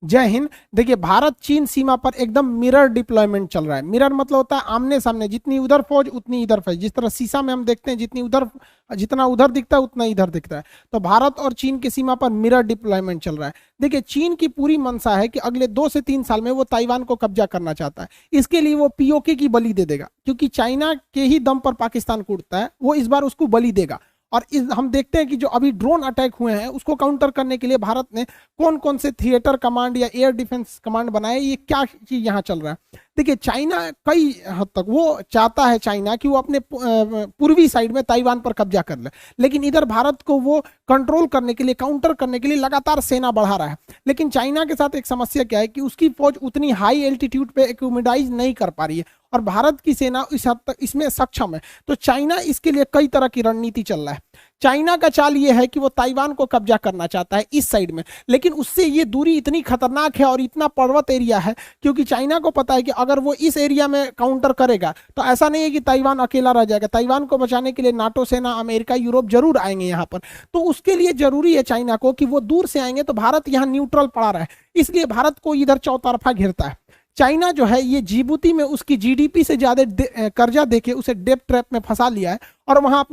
जय हिंद। देखिए, भारत चीन सीमा पर एकदम मिरर डिप्लॉयमेंट चल रहा है। मिरर मतलब होता है आमने सामने, जितनी उधर फौज उतनी इधर फौज। जिस तरह शीशा में हम देखते हैं जितना उधर दिखता है उतना इधर दिखता है, तो भारत और चीन की सीमा पर मिरर डिप्लॉयमेंट चल रहा है। देखिए, चीन की पूरी मंशा है कि अगले 2 से 3 साल में वो ताइवान को कब्जा करना चाहता है। इसके लिए वो पीओके की बलि दे देगा, क्योंकि चाइना के ही दम पर पाकिस्तान कूटता है, वो इस बार उसको बलि देगा। और हम देखते हैं कि जो अभी ड्रोन अटैक हुए हैं उसको काउंटर करने के लिए भारत ने कौन कौन से थिएटर कमांड या एयर डिफेंस कमांड बनाए, ये क्या चीज यहाँ चल रहा है। देखिए, चाइना कई हद तक वो चाहता है चाइना कि वो अपने पूर्वी साइड में ताइवान पर कब्जा कर ले, लेकिन इधर भारत को वो कंट्रोल करने के लिए, काउंटर करने के लिए लगातार सेना बढ़ा रहा है। लेकिन चाइना के साथ एक समस्या क्या है कि उसकी फौज उतनी हाई एल्टीट्यूड पे एक्यूमिडाइज नहीं कर पा रही है, और भारत की सेना इस हद तक इसमें सक्षम है। तो चाइना इसके लिए कई तरह की रणनीति चल रहा है। चाइना का चाल ये है कि वो ताइवान को कब्जा करना चाहता है इस साइड में, लेकिन उससे ये दूरी इतनी खतरनाक है और इतना पर्वत एरिया है, क्योंकि चाइना को पता है कि अगर वो इस एरिया में काउंटर करेगा तो ऐसा नहीं है कि ताइवान अकेला रह जाएगा। ताइवान को बचाने के लिए नाटो सेना, अमेरिका, यूरोप जरूर आएंगे यहाँ पर। तो उसके लिए जरूरी है चाइना को कि वो दूर से आएंगे तो भारत यहाँ न्यूट्रल पड़ा रहा है, इसलिए भारत को इधर चौतरफा घेरता है। चाइना जो है ये जिबूती में उसकी जीडीपी से ज्यादा कर्जा देके उसे डेप ट्रैप में फंसा लिया है, और वहां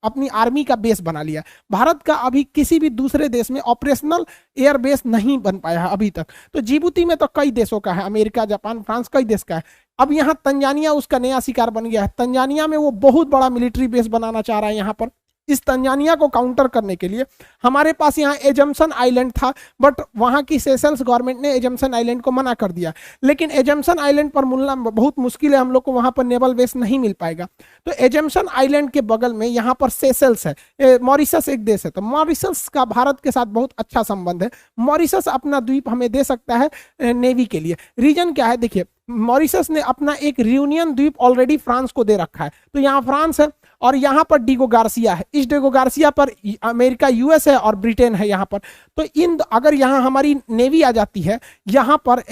अपनी आर्मी का बेस बना लिया। भारत का अभी किसी भी दूसरे देश में ऑपरेशनल एयर बेस नहीं बन पाया है अभी तक। तो जिबूती में तो कई देशों का है, अमेरिका, जापान, फ्रांस, कई देश का है। अब यहाँ तंजानिया उसका नया शिकार बन गया है। तंजानिया में वो बहुत बड़ा मिलिट्री बेस बनाना चाह रहा है यहाँ पर। इस तंजानिया को काउंटर करने के लिए हमारे पास यहाँ एजम्पशन आइलैंड था, बट वहाँ की सेशल्स गवर्नमेंट ने एजम्पशन आइलैंड को मना कर दिया। लेकिन एजम्पशन आइलैंड पर मिलना बहुत मुश्किल है, हम लोग को वहाँ पर नेवल बेस नहीं मिल पाएगा। तो एजम्पशन आइलैंड के बगल में यहाँ पर सेशल्स है, मॉरिशस एक देश है, तो मॉरिशस का भारत के साथ बहुत अच्छा संबंध है। मॉरिशस अपना द्वीप हमें दे सकता है नेवी के लिए। रीजन क्या है, देखिए, मॉरिशस ने अपना एक रियूनियन द्वीप ऑलरेडी फ्रांस को दे रखा है, तो यहाँ फ्रांस है और यहाँ पर डिगो गार्सिया है। इस डिगो गार्सिया पर अमेरिका, यूएस है और ब्रिटेन है यहाँ पर। तो अगर यहाँ हमारी नेवी आ जाती है यहाँ पर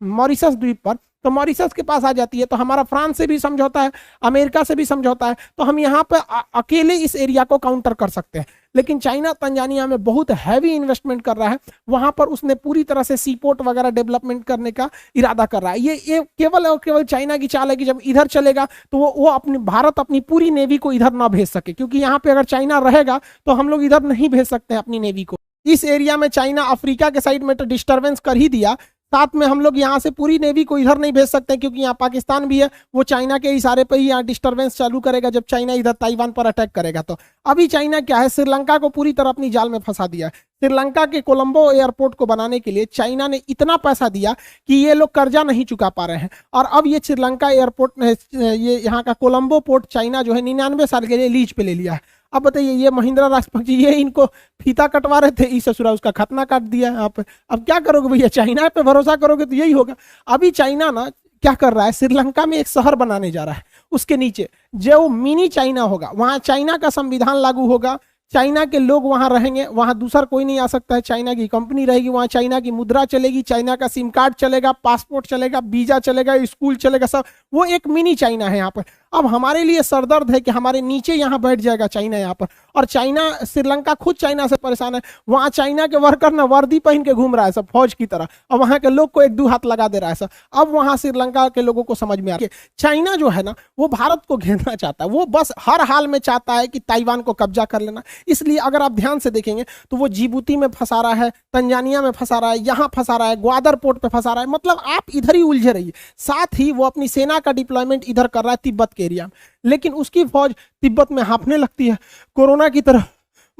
मॉरिशस द्वीप पर, तो मॉरिशस के पास आ जाती है, तो हमारा फ्रांस से भी समझौता है, अमेरिका से भी समझौता है, तो हम यहाँ पर अकेले इस एरिया को काउंटर कर सकते हैं। लेकिन चाइना तंजानिया में बहुत हैवी इन्वेस्टमेंट कर रहा है, वहां पर उसने पूरी तरह से सी पोर्ट वगैरह डेवलपमेंट करने का इरादा कर रहा है। ये केवल और केवल चाइना की चाल है कि जब इधर चलेगा तो वो भारत अपनी पूरी नेवी को इधर ना भेज सके, क्योंकि यहाँ पे अगर चाइना रहेगा तो हम लोग इधर नहीं भेज सकते अपनी नेवी को। इस एरिया में चाइना अफ्रीका के साइड में तो डिस्टर्बेंस कर ही दिया, साथ में हम लोग यहाँ से पूरी नेवी को इधर नहीं भेज सकते, क्योंकि यहाँ पाकिस्तान भी है, वो चाइना के इशारे पर ही यहाँ डिस्टर्बेंस चालू करेगा जब चाइना इधर ताइवान पर अटैक करेगा। तो अभी चाइना क्या है, श्रीलंका को पूरी तरह अपनी जाल में फंसा दिया है। श्रीलंका के कोलंबो एयरपोर्ट को बनाने के लिए चाइना ने इतना पैसा दिया कि ये लोग कर्जा नहीं चुका पा रहे हैं, और अब ये श्रीलंका एयरपोर्ट, ये यहाँ का कोलंबो पोर्ट चाइना जो है 99 साल के लिए लीज पे ले लिया है। अब बताइए, ये महिंद्रा राजपक्ष जी ये इनको फीता कटवा रहे थे, इस ससुरा उसका खतना काट दिया है यहाँ पे। अब क्या करोगे भैया, चाइना पे भरोसा करोगे तो यही होगा। अभी चाइना ना क्या कर रहा है, श्रीलंका में एक शहर बनाने जा रहा है, उसके नीचे जो मिनी चाइना होगा, वहां चाइना का संविधान लागू होगा, चाइना के लोग वहां रहेंगे, वहां दूसरा कोई नहीं आ सकता है, चाइना की कंपनी रहेगी, वहां चाइना की मुद्रा चलेगी, चाइना का सिम कार्ड चलेगा, पासपोर्ट चलेगा, वीजा चलेगा, स्कूल चलेगा, सब। वो एक मिनी चाइना है यहाँ पर। अब हमारे लिए सरदर्द है कि हमारे नीचे यहाँ बैठ जाएगा चाइना यहाँ पर, और चाइना, श्रीलंका खुद चाइना से परेशान है। वहां चाइना के वर्कर ना वर्दी पहन के घूम रहा है सब फौज की तरह, और वहां के लोग को एक दो हाथ लगा दे रहा है सब। अब वहां श्रीलंका के लोगों को समझ में आ रहा है चाइना जो है ना वो भारत को घेरना चाहता है, वो बस हर हाल में चाहता है कि ताइवान को कब्जा कर लेना। इसलिए अगर आप ध्यान से देखेंगे तो वो जिबूती में फंसा रहा है, तंजानिया में फंसा रहा है, यहाँ फंसा रहा है, ग्वादर पोर्ट पे फंसा रहा है, मतलब आप इधर ही उलझे रहिए। साथ ही वो अपनी सेना का डिप्लॉयमेंट इधर कर रहा है तिब्बत के एरिया में, लेकिन उसकी फौज तिब्बत में हाँफने लगती है, कोरोना की तरह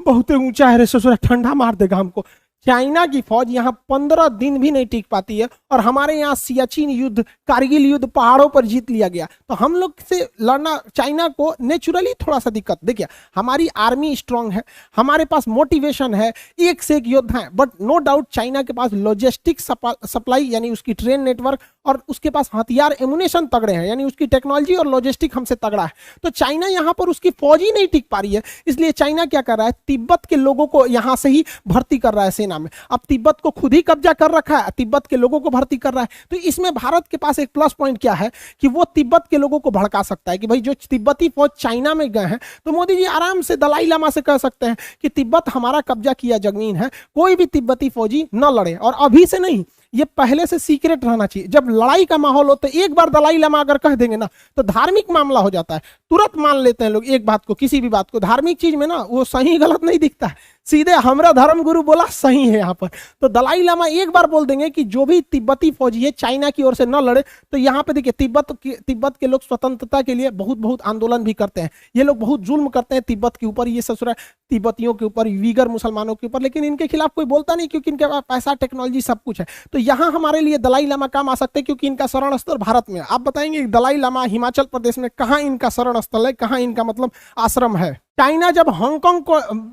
बहुत ऊंचा है रे ससुरा, ठंडा मार देगा हमको। चाइना की फौज यहाँ 15 दिन भी नहीं टिक पाती है, और हमारे यहाँ सियाचिन युद्ध, कारगिल युद्ध पहाड़ों पर जीत लिया गया, तो हम लोग से लड़ना चाइना को नेचुरली थोड़ा सा दिक्कत। देखिए, हमारी आर्मी स्ट्रांग है, हमारे पास मोटिवेशन है, एक से एक योद्धा है, बट नो डाउट चाइना के पास लॉजिस्टिक सप्लाई यानी उसकी ट्रेन नेटवर्क, और उसके पास हथियार एमुनेशन तगड़े हैं, यानी उसकी टेक्नोलॉजी और लॉजिस्टिक हमसे तगड़ा है। तो चाइना यहाँ पर उसकी फौज ही नहीं टिक पा रही है, इसलिए चाइना क्या कर रहा है, तिब्बत के लोगों को यहाँ से ही भर्ती कर रहा है सेना नाम में। अब तिब्बत को खुद ही कब्जा कर रखा है, तिब्बत के लोगों को भर्ती कर रहा है। तो इसमें भारत के पास एक प्लस पॉइंट क्या है कि वो तिब्बत के लोगों को भड़का सकता है कि भाई जो तिब्बती फौज चाइना में गए हैं, तो मोदी जी आराम से दलाई लामा से कह सकते हैं कि तिब्बत हमारा कब्जा किया जमीन है, कोई भी तिब्बती फौजी न लड़े। और अभी से नहीं, ये पहले से सीक्रेट रहना चाहिए। जब लड़ाई का माहौल हो तो एक बार दलाई लामा अगर कह देंगे ना तो धार्मिक मामला हो जाता है, तुरंत मान लेते हैं लोग एक बात को, किसी भी बात को। धार्मिक चीज में ना वो सही गलत नहीं दिखता है, सीधे हमरा धर्म गुरु बोला सही है यहाँ पर। तो दलाई लामा एक बार बोल देंगे कि जो भी तिब्बती फौजी है चाइना की ओर से न लड़े। तो यहाँ पे देखिए तिब्बत के लोग स्वतंत्रता के लिए बहुत बहुत आंदोलन भी करते हैं, ये लोग बहुत जुल्म करते हैं तिब्बत के ऊपर, ये ससुरा तिब्बतियों के ऊपर, वीगर मुसलमानों के ऊपर, लेकिन इनके खिलाफ कोई बोलता नहीं क्योंकि इनके पास पैसा, टेक्नोलॉजी सब कुछ है। तो यहाँ हमारे लिए दलाई लामा काम आ सकते हैं क्योंकि इनका शरण स्थल भारत में है। आप बताएंगे दलाई लामा हिमाचल प्रदेश में कहाँ इनका शरण स्थल है, कहाँ इनका मतलब आश्रम है। चाइना जब हांगकांग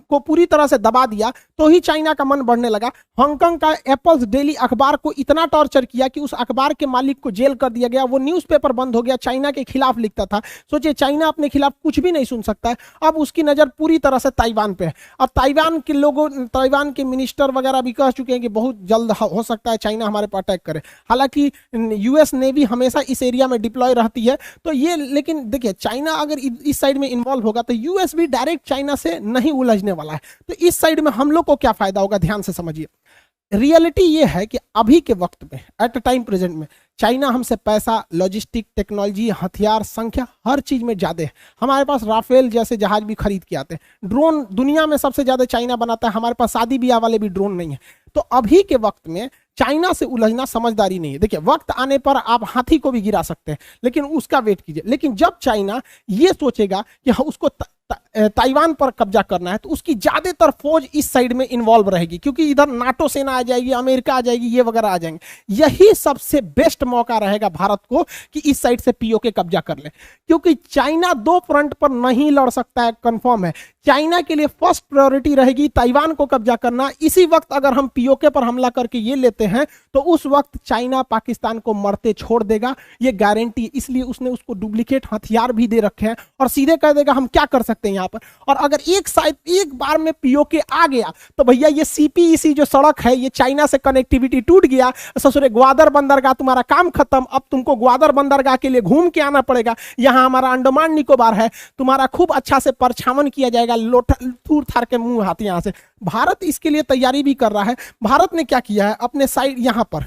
को पूरी तरह से दबा दिया तो ही चाइना का मन बढ़ने लगा। हांगकांग का एप्पल्स डेली अखबार को इतना टॉर्चर किया कि उस अखबार के मालिक को जेल कर दिया गया, वो न्यूज़पेपर बंद हो गया, चाइना के खिलाफ लिखता था। सोचिए चाइना अपने खिलाफ कुछ भी नहीं सुन सकता है। अब उसकी नज़र पूरी तरह से ताइवान पे है। अब ताइवान के लोगों, ताइवान के मिनिस्टर वगैरह भी कह चुके हैं कि बहुत जल्द हो सकता है चाइना हमारे पर अटैक करे। हालांकि यूएस नेवी हमेशा इस एरिया में डिप्लॉय रहती है, तो ये, लेकिन देखिए चाइना अगर इस साइड में इन्वॉल्व होगा तो यूएस भी डायरेक्ट चाइना से नहीं उलझने वाला है। तो इस साइड में हम लोग को क्या फायदा होगा, ध्यान से समझिए। रियलिटी ये है कि अभी के वक्त में, एट टाइम प्रेजेंट में, चाइना हमसे पैसा, लॉजिस्टिक, टेक्नोलॉजी, हथियार, संख्या, हर चीज में ज्यादा है। हमारे पास राफेल जैसे जहाज भी खरीद के आते हैं। ड्रोन दुनिया में सबसे ज्यादा चाइना बनाता है, हमारे पास शादी ब्याह वाले भी ड्रोन नहीं है। तो अभी के वक्त में चाइना से उलझना समझदारी नहीं है। देखिए वक्त आने पर आप हाथी को भी गिरा सकते हैं, लेकिन उसका वेट कीजिए। लेकिन जब चाइना ये सोचेगा कि उसको ताइवान पर कब्जा करना है तो उसकी ज्यादातर फौज इस साइड में इन्वॉल्व रहेगी, क्योंकि इधर नाटो सेना आ जाएगी, अमेरिका आ जाएगी, ये वगैरह आ जाएंगे। यही सबसे बेस्ट मौका रहेगा भारत को कि इस साइड से पीओके कब्जा कर ले, क्योंकि चाइना दो फ्रंट पर नहीं लड़ सकता है, कंफर्म है। चाइना के लिए फर्स्ट प्रायोरिटी रहेगी ताइवान को कब्जा करना। इसी वक्त अगर हम पीओके पर हमला करके ये लेते हैं तो उस वक्त चाइना पाकिस्तान को मरते छोड़ देगा, ये गारंटी। इसलिए उसने उसको डुप्लीकेट हथियार भी दे रखे हैं और सीधे कह देगा हम क्या कर सकते हैं यहाँ पर। और अगर एक बार में पीओके आ गया तो भैया ये सीपीईसी जो सड़क है, ये चाइना से कनेक्टिविटी टूट गया, ससुरे ग्वादर बंदरगाह तुम्हारा काम खत्म। अब तुमको ग्वादर बंदरगाह के लिए घूम के आना पड़ेगा। यहाँ हमारा अंडमान निकोबार है, तुम्हारा खूब अच्छा से परछावन किया जाएगा, थूर थार के मुंह हाथ। यहाँ से भारत इसके लिए तैयारी भी कर रहा है। भारत ने क्या किया है, अपने साइड यहाँ पर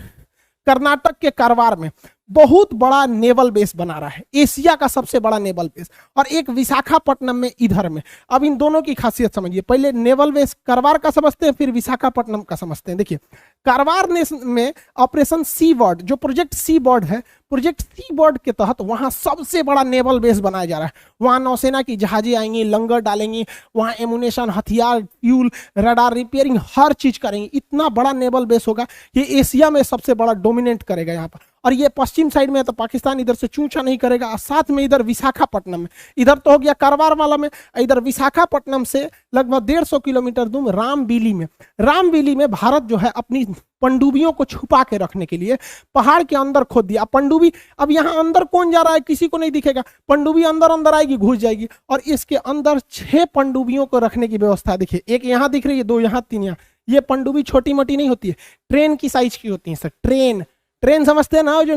कर्नाटक के कारवार में बहुत बड़ा नेवल बेस बना रहा है, एशिया का सबसे बड़ा नेवल बेस, और एक विशाखापट्टनम में इधर में। अब इन दोनों की खासियत समझिए। पहले नेवल बेस कारवार का समझते हैं, फिर विशाखापट्टनम का समझते हैं। देखिए कारवार में ऑपरेशन सी बर्ड, जो प्रोजेक्ट सी बर्ड है, प्रोजेक्ट सी बर्ड के तहत वहां सबसे बड़ा नेवल बेस बनाया जा रहा है। वहां नौसेना की जहाजें आएंगी, लंगर डालेंगी, वहां एमुनेशन, हथियार, फ्यूल, रडार रिपेयरिंग, हर चीज करेंगे। इतना बड़ा नेवल बेस होगा, ये एशिया में सबसे बड़ा डोमिनेट करेगा यहाँ पर। और ये पश्चिम साइड में है तो पाकिस्तान इधर से चूचा नहीं करेगा। और साथ में इधर विशाखापट्टनम में, इधर तो हो गया कारवार वाला में, इधर विशाखापट्टनम से लगभग 150 किलोमीटर दूर रामबीली में भारत जो है अपनी पनडुब्बियों को छुपा के रखने के लिए पहाड़ के अंदर खोद दिया। पनडुब्बी, अब यहाँ अंदर कौन जा रहा है किसी को नहीं दिखेगा, पनडुब्बी अंदर अंदर आएगी, घुस जाएगी। और इसके अंदर 6 पनडुब्बियों को रखने की व्यवस्था। देखिए एक यहाँ दिख रही है, 2 यहाँ, 3 यहाँ। ये पनडुब्बी छोटी मोटी नहीं होती है, ट्रेन की साइज की होती है सर। ट्रेन समझते हैं ना, जो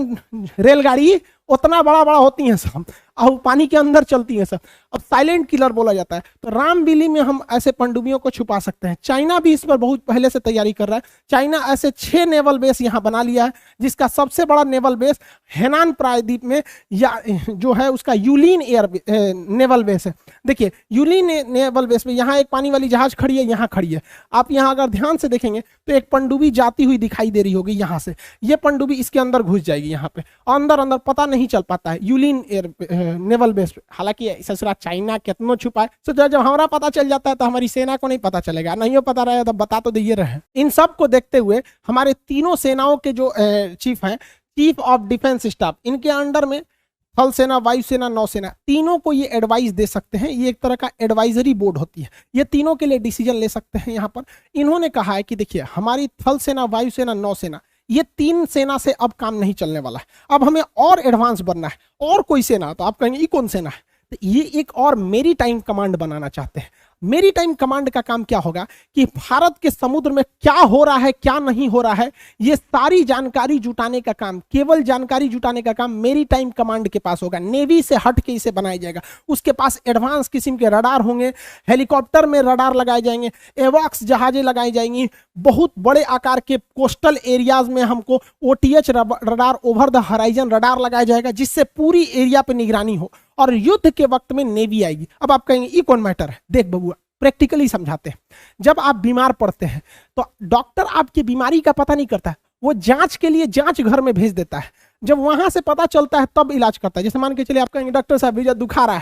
रेलगाड़ी उतना बड़ा बड़ा होती हैं सब, और पानी के अंदर चलती हैं सब। अब साइलेंट किलर बोला जाता है। तो रामबीली में हम ऐसे पनडुब्बियों को छुपा सकते हैं। चाइना भी इस पर बहुत पहले से तैयारी कर रहा है। चाइना ऐसे 6 नेवल बेस यहाँ बना लिया है, जिसका सबसे बड़ा नेवल बेस हेनान प्रायद्वीप में, या जो है उसका यूलिन नेवल बेस है। देखिए यूलिन नेवल बेस में यहाँ एक पानी वाली जहाज खड़ी है, यहाँ खड़ी है। आप यहाँ अगर ध्यान से देखेंगे तो एक पनडुब्बी जाती हुई दिखाई दे रही होगी यहाँ से। ये पनडुब्बी इसके अंदर घुस जाएगी यहाँ पे, अंदर पता नहीं चल पाता है यूलिन नेवल बेस पे। हालांकि ससुरा चाइना कितना छुपा है, तो जब हमारा पता चल जाता है तो हमारी सेना को नहीं पता चलेगा, नहीं हो पता रहेगा तो बता तो दिए रहे। इन सब को देखते हुए हमारे तीनों सेनाओं के जो चीफ हैं, चीफ ऑफ डिफेंस स्टाफ, इनके अंडर में थल सेना, वायुसेना, नौसेना, तीनों को ये एडवाइस दे सकते हैं। ये एक तरह का एडवाइजरी बोर्ड होती है, ये तीनों के लिए डिसीजन ले सकते हैं। यहाँ पर इन्होंने कहा है कि देखिए हमारी थल सेना, वायुसेना, नौसेना, ये 3 सेना से अब काम नहीं चलने वाला है। अब हमें और एडवांस बनना है। और कोई सेना, तो आप कहेंगे ये कौन सेना है, तो ये एक और मेरी टाइम कमांड बनाना चाहते हैं। मेरी टाइम कमांड का काम क्या होगा कि भारत के समुद्र में क्या हो रहा है, क्या नहीं हो रहा है, ये सारी जानकारी जुटाने का काम, केवल जानकारी जुटाने का काम मेरी टाइम कमांड के पास होगा। नेवी से हट के इसे बनाया जाएगा। उसके पास एडवांस किस्म के रडार होंगे, हेलीकॉप्टर में रडार लगाए जाएंगे, एवॉक्स जहाजें लगाई जाएंगी, बहुत बड़े आकार के कोस्टल एरियाज में हमको OTH radar, over the horizon radar लगाया जाएगा, जिससे पूरी एरिया पे निगरानी हो। और युद्ध के वक्त में नेवी आएगी। अब आप कहेंगे ये कौन मैटर है? देख बबुआ, प्रैक्टिकली समझाते हैं। जब आप बीमार पड़ते हैं तो डॉक्टर आपकी बीमारी का पता नहीं करता है, वो जांच के लिए जांच घर में भेज देता है। जब वहां से पता चलता है तब इलाज करता है। जैसे मान के चलिए आप कहेंगे डॉक्टर साहब भैया दुखा रहा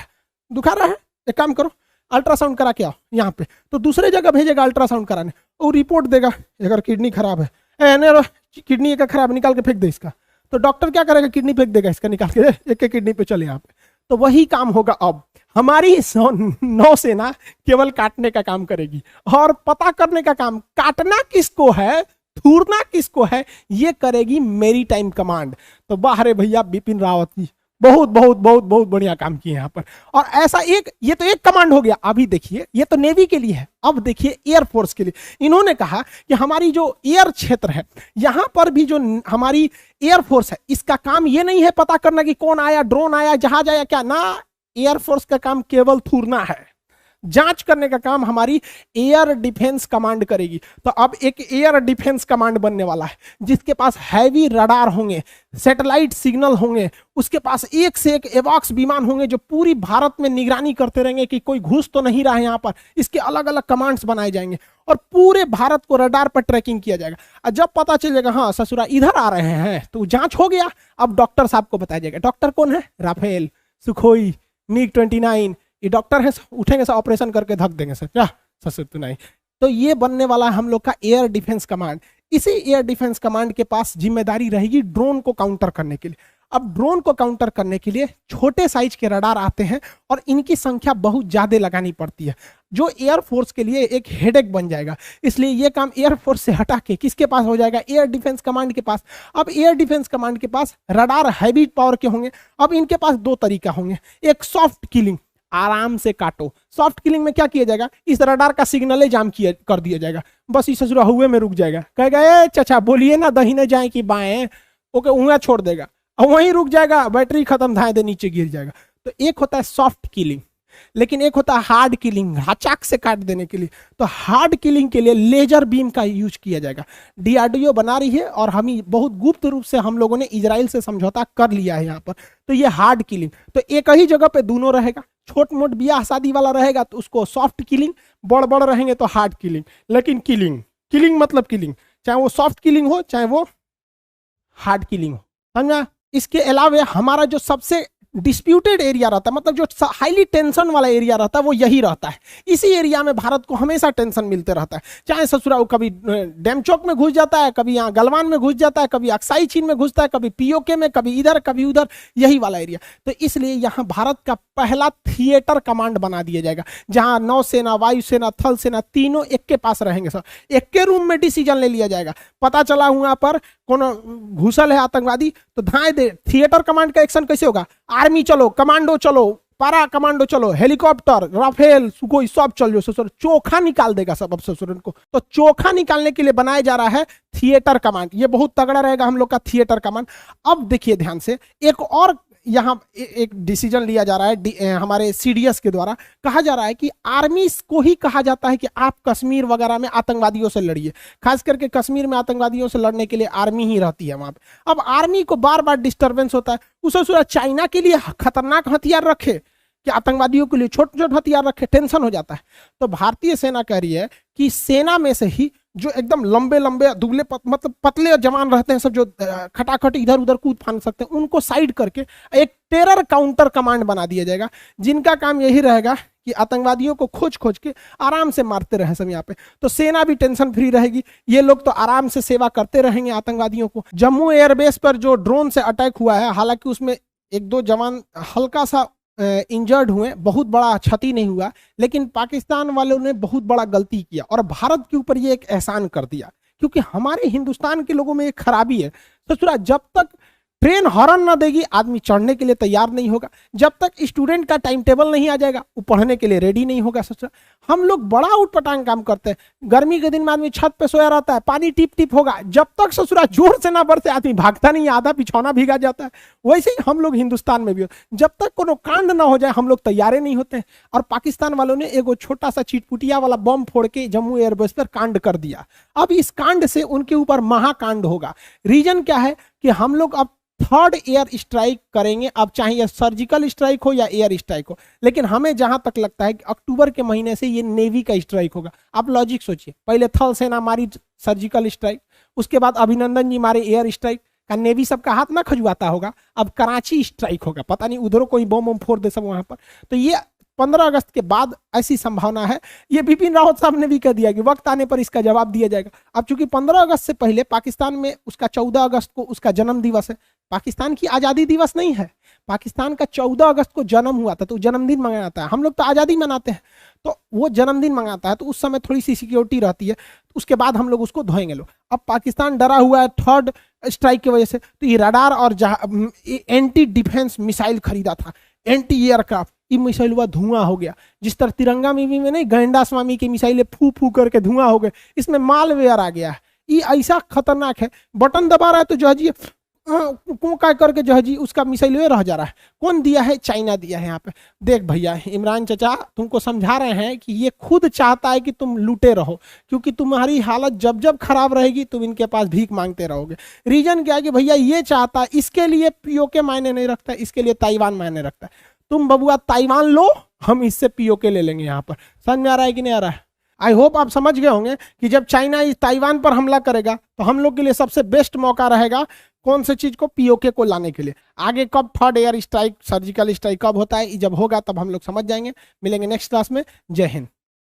है, एक काम करो अल्ट्रासाउंड करा के आओ यहाँ पे, तो दूसरे जगह भेजेगा अल्ट्रासाउंड कराने, वो रिपोर्ट देगा अगर किडनी खराब है, किडनी का खराब, निकाल के फेंक दे इसका। तो डॉक्टर क्या करेगा? किडनी फेंक देगा इसका, निकाल के एक एक किडनी पे चले यहाँ पे। तो वही काम होगा अब। हमारी नौसेना केवल काटने का काम करेगी और पता करने का काम, काटना किसको है, थूरना किसको है, ये करेगी मेरी टाइम कमांड। तो बाहर भैया बिपिन रावत जी बहुत बहुत बहुत बहुत बढ़िया काम किए यहाँ पर। और ऐसा एक, ये तो एक कमांड हो गया। अभी देखिए, ये तो नेवी के लिए है, अब देखिए एयरफोर्स के लिए। इन्होंने कहा कि हमारी जो एयर क्षेत्र है, यहां पर भी जो हमारी एयरफोर्स है, इसका काम ये नहीं है पता करना कि कौन आया, ड्रोन आया, जहाज आया, क्या ना। एयरफोर्स का काम केवल थूरना है, जांच करने का काम हमारी एयर डिफेंस कमांड करेगी। तो अब एक एयर डिफेंस कमांड बनने वाला है, जिसके पास हैवी रडार होंगे, सैटेलाइट सिग्नल होंगे, उसके पास एक से एक एवॉक्स विमान होंगे जो पूरी भारत में निगरानी करते रहेंगे कि कोई घुस तो नहीं रहा है यहाँ पर। इसके अलग अलग कमांड्स बनाए जाएंगे और पूरे भारत को रडार पर ट्रैकिंग किया जाएगा। और जब पता चल जाएगा हाँ ससुरा इधर आ रहे हैं, तो जांच हो गया। अब डॉक्टर साहब को बताया जाएगा। डॉक्टर कौन है? राफेल, सुखोई, MiG-29, ये डॉक्टर है, उठेंगे सर ऑपरेशन करके धक देंगे सर, क्या ससुर तो नहीं। तो ये बनने वाला है हम लोग का एयर डिफेंस कमांड। इसी एयर डिफेंस कमांड के पास जिम्मेदारी रहेगी ड्रोन को काउंटर करने के लिए। अब ड्रोन को काउंटर करने के लिए छोटे साइज के रडार आते हैं और इनकी संख्या बहुत ज्यादा लगानी पड़ती है, जो एयरफोर्स के लिए एक हेडेक बन जाएगा। इसलिए ये काम एयरफोर्स से हटा के किसके पास हो जाएगा? एयर डिफेंस कमांड के पास। अब एयर डिफेंस कमांड के पास रडार हैवी पावर के होंगे। अब इनके पास दो तरीका होंगे, एक सॉफ्ट किलिंग, आराम से काटो। सॉफ्ट किलिंग में क्या किया जाएगा? इस रडार का सिग्नल जाम किया कर दिया जाएगा, बस इस ससुरा हुए में रुक जाएगा, कहेगा ए चाचा बोलिए ना दहीने जाए कि बाएं, ओके उंगलियां छोड़ देगा और वहीं रुक जाएगा, बैटरी खत्म, धाए दे नीचे गिर जाएगा। तो एक होता है सॉफ्ट किलिंग, लेकिन एक होता है हार्ड किलिंग, हचाक से काट देने के लिए। तो हार्ड किलिंग के लिए लेजर बीम का यूज किया जाएगा। डीआरडीओ बना रही है और हम बहुत गुप्त रूप से हम लोगों ने इजराइल से समझौता कर लिया है यहाँ पर। तो ये हार्ड किलिंग, तो एक ही जगह पे दोनों रहेगा। छोट मोट ब्याह शादी वाला रहेगा तो उसको सॉफ्ट किलिंग, बड़ बड़ रहेंगे तो हार्ड किलिंग। लेकिन किलिंग मतलब किलिंग, चाहे वो सॉफ्ट किलिंग हो चाहे वो हार्ड किलिंग हो, समझा। इसके अलावा हमारा जो सबसे डिस्प्यूटेड एरिया रहता है, मतलब जो हाईली टेंशन वाला एरिया रहता है, वो यही रहता है। इसी एरिया में भारत को हमेशा टेंशन मिलते रहता है। चाहे ससुरा वो कभी डैम चौक में घुस जाता है, कभी यहाँ गलवान में घुस जाता है, कभी अक्साई चीन में घुसता है, कभी पीओके में, कभी इधर कभी उधर, यही वाला एरिया। तो इसलिए यहाँ भारत का पहला थिएटर कमांड बना दिया जाएगा, जहां नौसेना, वायुसेना, थल सेना तीनों एक के पास रहेंगे सर। एक के रूम में डिसीजन ले लिया जाएगा। पता चला वहां पर कोनो घुसल है आतंकवादी, तो धाए दे, थिएटर कमांड का एक्शन कैसे होगा? आर्मी चलो, कमांडो चलो, पारा कमांडो चलो, हेलीकॉप्टर, राफेल, सुखोई सब चल जो ससुर, चोखा निकाल देगा सब अब ससुर को। तो चोखा निकालने के लिए बनाया जा रहा है थिएटर कमांड। ये बहुत तगड़ा रहेगा हम लोग का थिएटर कमांड। अब देखिए ध्यान से, एक और यहाँ एक डिसीजन लिया जा रहा है हमारे सीडीएस के द्वारा। कहा जा रहा है कि आर्मी को ही कहा जाता है कि आप कश्मीर वगैरह में आतंकवादियों से लड़िए। खास करके कश्मीर में आतंकवादियों से लड़ने के लिए आर्मी ही रहती है वहां पे। अब आर्मी को बार बार डिस्टर्बेंस होता है, उसे चाइना के लिए खतरनाक हथियार रखे कि आतंकवादियों के लिए छोटे छोटे हथियार रखे, टेंशन हो जाता है। तो भारतीय सेना कह रही है कि सेना में से ही जो एकदम लंबे लंबे दुबले मतलब पतले जवान रहते हैं सब, जो खटाखट इधर उधर कूद फान सकते हैं, उनको साइड करके एक टेरर काउंटर कमांड बना दिया जाएगा, जिनका काम यही रहेगा कि आतंकवादियों को खोज खोज के आराम से मारते रहे सब यहाँ पे। तो सेना भी टेंशन फ्री रहेगी, ये लोग तो आराम से सेवा करते रहेंगे आतंकवादियों को। जम्मू एयरबेस पर जो ड्रोन से अटैक हुआ है, हालांकि उसमें एक दो जवान हल्का सा इंजर्ड हुए, बहुत बड़ा क्षति नहीं हुआ, लेकिन पाकिस्तान वालों ने बहुत बड़ा गलती किया और भारत के ऊपर ये एक एहसान कर दिया, क्योंकि हमारे हिंदुस्तान के लोगों में एक खराबी है ससुरा, जब तक ट्रेन हॉर्न ना देगी, आदमी चढ़ने के लिए तैयार नहीं होगा। जब तक स्टूडेंट का टाइम टेबल नहीं आ जाएगा, वो पढ़ने के लिए रेडी नहीं होगा। सच हम लोग बड़ा उटपटांग काम करते हैं। गर्मी के दिन में आदमी छत पे सोया रहता है, पानी टिप टिप होगा, जब तक ससुरा जोर से ना बरसे आदमी भागता नहीं, आधा बिछौना भीगा जाता है। वैसे ही हम लोग हिंदुस्तान में भी हो, जब तक कोनो कांड ना हो जाए हम लोग तैयारे नहीं होते हैं। और पाकिस्तान वालों ने एगो छोटा सा चिटपुटिया वाला बम फोड़ के जम्मू एयरबेस पर कांड कर दिया। अब इस कांड से उनके ऊपर महाकांड होगा। रीजन क्या है कि हम लोग अब थर्ड एयर स्ट्राइक करेंगे, अब चाहे यह सर्जिकल स्ट्राइक हो या एयर स्ट्राइक हो। लेकिन हमें जहां तक लगता है कि अक्टूबर के महीने से ये नेवी का स्ट्राइक होगा। आप लॉजिक सोचिए, पहले थल सेना मारी सर्जिकल स्ट्राइक, उसके बाद अभिनंदन जी मारे एयर स्ट्राइक, का नेवी सबका हाथ ना खजुआता होगा। अब कराची स्ट्राइक होगा, पता नहीं उधरों कोई बम बम फोड़ दे सब वहां पर। तो ये 15 अगस्त के बाद ऐसी संभावना है। ये बिपिन रावत साहब ने भी कह दिया कि वक्त आने पर इसका जवाब दिया जाएगा। अब चूंकि 15 अगस्त से पहले पाकिस्तान में उसका 14 अगस्त को उसका जन्म दिवस है। पाकिस्तान की आज़ादी दिवस नहीं है, पाकिस्तान का 14 अगस्त को जन्म हुआ था, तो जन्मदिन मनाता है। हम लोग तो आज़ादी मनाते हैं, तो वो जन्मदिन मनाता है, तो उस समय थोड़ी सी सिक्योरिटी रहती है। उसके बाद हम लोग उसको धोएंगे लोग। अब पाकिस्तान डरा हुआ है थर्ड स्ट्राइक की वजह से, तो ये रडार और एंटी डिफेंस मिसाइल खरीदा था, एंटी एयरक्राफ्ट, ये मिसाइल हुआ धुआं हो गया। जिस तरह तिरंगा मूवी में नहीं गैंडा स्वामी की मिसाइलें फू फू करके धुआं हो गए, इसमें मालवेयर आ गया है। ये ऐसा खतरनाक है, बटन दबा रहा है तो जो है जी का करके जो है जी उसका मिसाइल रह जा रहा है। कौन दिया है? चाइना दिया है। यहाँ पे देख भैया, इमरान चचा तुमको समझा रहे हैं कि ये खुद चाहता है कि तुम लूटे रहो, क्योंकि तुम्हारी हालत जब जब खराब रहेगी तुम इनके पास भीख मांगते रहोगे। रीजन क्या है कि भैया ये चाहता है, इसके लिए पीओके मायने नहीं रखता, इसके लिए ताइवान मायने रखता है। तुम बबुआ ताइवान लो, हम इससे पीओके ले लेंगे। यहाँ पर समझ में आ रहा है कि नहीं आ रहा है? आई होप आप समझ गए होंगे कि जब चाइना इस ताइवान पर हमला करेगा तो हम लोग के लिए सबसे बेस्ट मौका रहेगा कौन से चीज को? पीओके को लाने के लिए। आगे कब third air strike surgical strike कब होता है, जब होगा तब हम लोग समझ जाएंगे। मिलेंगे नेक्स्ट क्लास में। जय हिंद।